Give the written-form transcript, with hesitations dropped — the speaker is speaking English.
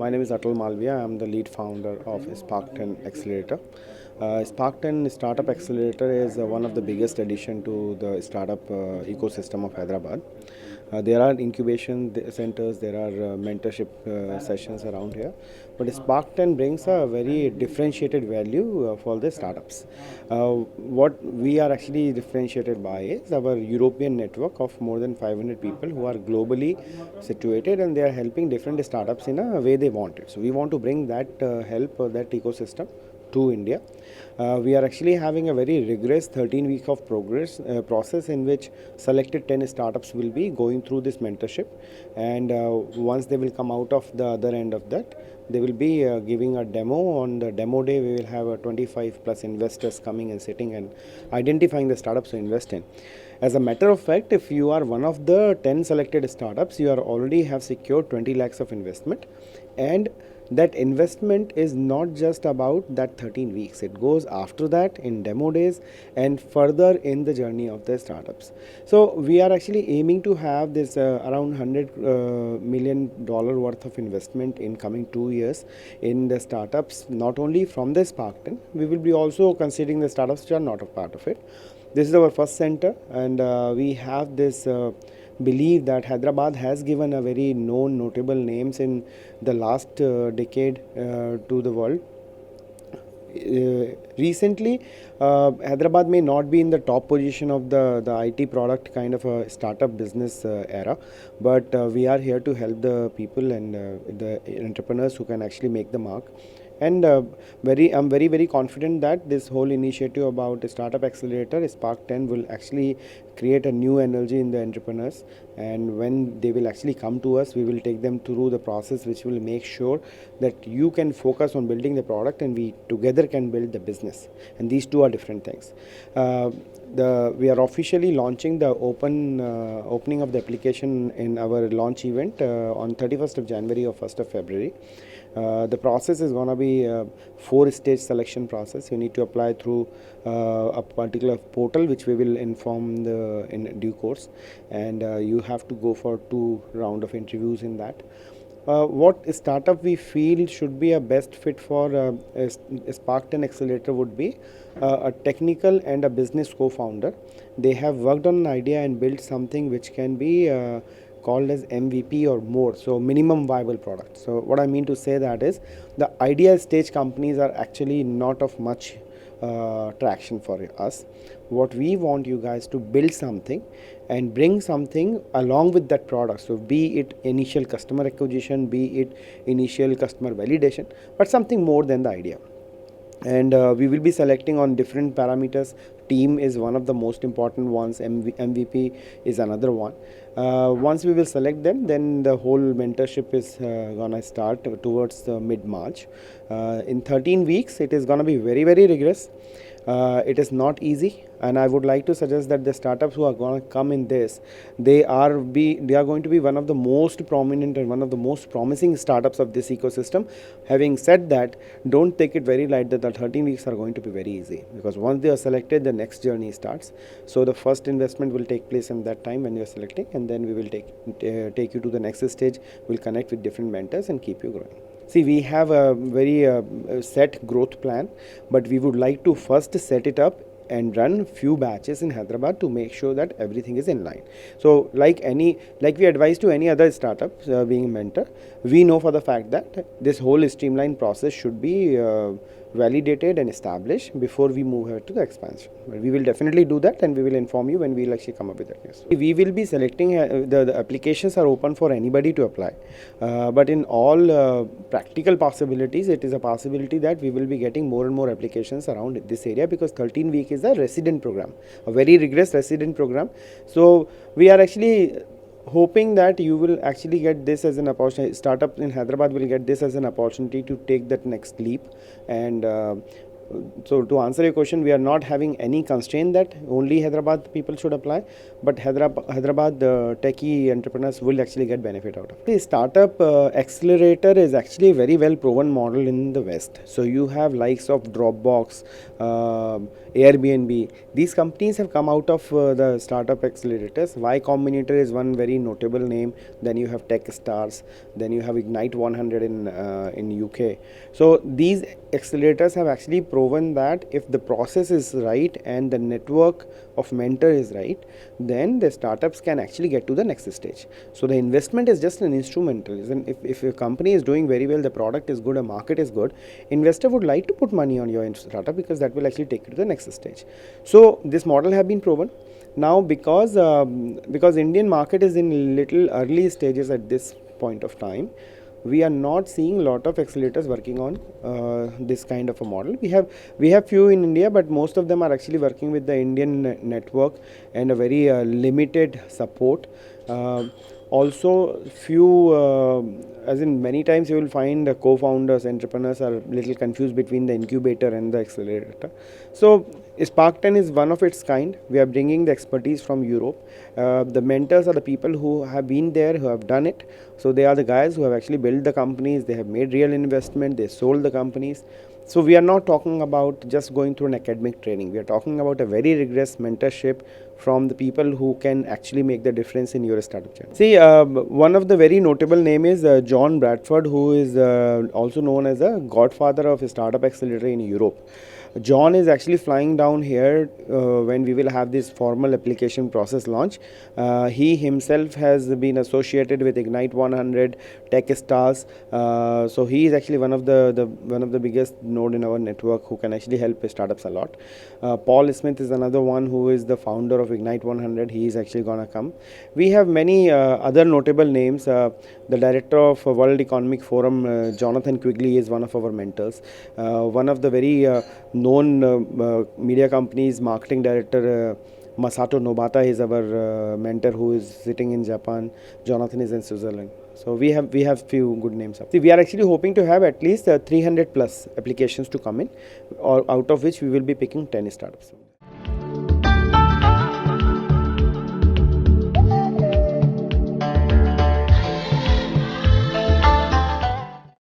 My name is Atal Malviya. I am the lead founder of Spark 10 Accelerator. Spark 10 Startup Accelerator is one of the biggest addition to the startup ecosystem of Hyderabad. There are incubation centers, there are mentorship sessions around here, but Spark 10 brings a very differentiated value for the startups. What we are actually differentiated by is our European network of more than 500 people who are globally situated, and they are helping different startups in a way they want it. So we want to bring that help that ecosystem to India. We are actually having a very rigorous 13-week of progress process in which selected 10 startups will be going through this mentorship, and once they will come out of the other end of that, they will be giving a demo. On the demo day, we will have 25 plus investors coming and sitting and identifying the startups to invest in. As a matter of fact, if you are one of the 10 selected startups, you are already have secured 20 lakhs of investment, and that investment is not just about that 13 weeks. It goes after that in demo days and further in the journey of the startups. So we are actually aiming to have this around $100 million worth of investment in coming 2 years in the startups, not only from the Spark 10. We will be also considering the startups which are not a part of it. This is our first center, and we have this believe that Hyderabad has given a very known, notable names in the last decade to the world. Recently, Hyderabad may not be in the top position of the IT product kind of a startup business era, but we are here to help the people and the entrepreneurs who can actually make the mark. And I'm very confident that this whole initiative about the startup accelerator Spark 10 will actually create a new energy in the entrepreneurs, and when they will actually come to us, we will take them through the process which will make sure that you can focus on building the product and we together can build the business, and these two are different things. We are officially launching the opening of the application in our launch event on 31st of January or 1st of February. The process is going to be a 4-stage selection process. You need to apply through a particular portal which we will inform in due course, and you have to go for 2 rounds of interviews in that. What startup we feel should be a best fit for a Spark 10 accelerator would be a technical and a business co-founder. They have worked on an idea and built something which can be called as MVP or more, so minimum viable product. So what I mean to say that is the ideal stage companies are actually not of much traction for us. What we want you guys to build something and bring something along with that product. So be it initial customer acquisition, be it initial customer validation, but something more than the idea. And we will be selecting on different parameters. Team is one of the most important ones, MVP is another one. Once we will select them, then the whole mentorship is gonna start towards mid-March. In 13 weeks, it is gonna be very rigorous. It is not easy, and I would like to suggest that the startups who are going to come in this, they are going to be one of the most prominent and one of the most promising startups of this ecosystem. Having said that, don't take it very light that the 13 weeks are going to be very easy, because once they are selected, the next journey starts. So the first investment will take place in that time when you are selecting, and then we will take you to the next stage. We'll connect with different mentors and keep you growing. See, we have a very set growth plan, but we would like to first set it up and run few batches in Hyderabad to make sure that everything is in line. So like we advise to any other startup being a mentor, we know for the fact that this whole streamlined process should be validated and established before we move ahead to the expansion. But we will definitely do that, and we will inform you when we will actually come up with that news. We will be selecting the applications are open for anybody to apply, but in all practical possibilities, it is a possibility that we will be getting more and more applications around this area, because 13 week is a resident program, a very rigorous resident program. So we are actually hoping that you will actually get this as an opportunity. Startup in Hyderabad will get this as an opportunity to take that next leap, and So to answer your question, we are not having any constraint that only Hyderabad people should apply, but Hyderabad techie entrepreneurs will actually get benefit out of it. The startup accelerator is actually a very well proven model in the West. So you have likes of Dropbox, Airbnb. These companies have come out of the startup accelerators. Y Combinator is one very notable name. Then you have TechStars. Then you have Ignite 100 in UK. So these accelerators have actually proven that if the process is right and the network of mentor is right, then the startups can actually get to the next stage. So the investment is just an instrumental. If a company is doing very well, the product is good, a market is good, investor would like to put money on your startup because that will actually take you to the next stage. So this model have been proven. Now because Indian market is in little early stages at this point of time, we are not seeing a lot of accelerators working on this kind of a model. We have few in India, but most of them are actually working with the Indian network and a very limited support. Also, few as in many times you will find co-founders, entrepreneurs are little confused between the incubator and the accelerator. So Spark 10 is one of its kind. We are bringing the expertise from Europe. The mentors are the people who have been there, who have done it. So they are the guys who have actually built the companies. They have made real investment. They sold the companies. So we are not talking about just going through an academic training. We are talking about a very rigorous mentorship from the people who can actually make the difference in your startup journey. See, one of the very notable name is John Bradford, who is also known as a godfather of a startup accelerator in Europe. John is actually flying down here when we will have this formal application process launch. He himself has been associated with Ignite 100, TechStars. So he is actually one of the biggest node in our network who can actually help startups a lot. Paul Smith is another one who is the founder of Ignite 100. He is actually gonna come. We have many other notable names. The director of World Economic Forum, Jonathan Quigley, is one of our mentors. One of the very known media companies marketing director, Masato Nobata, is our mentor who is sitting in Japan. Jonathan is in Switzerland. So we have few good names. See, we are actually hoping to have at least 300 plus applications to come in, or out of which we will be picking 10 startups.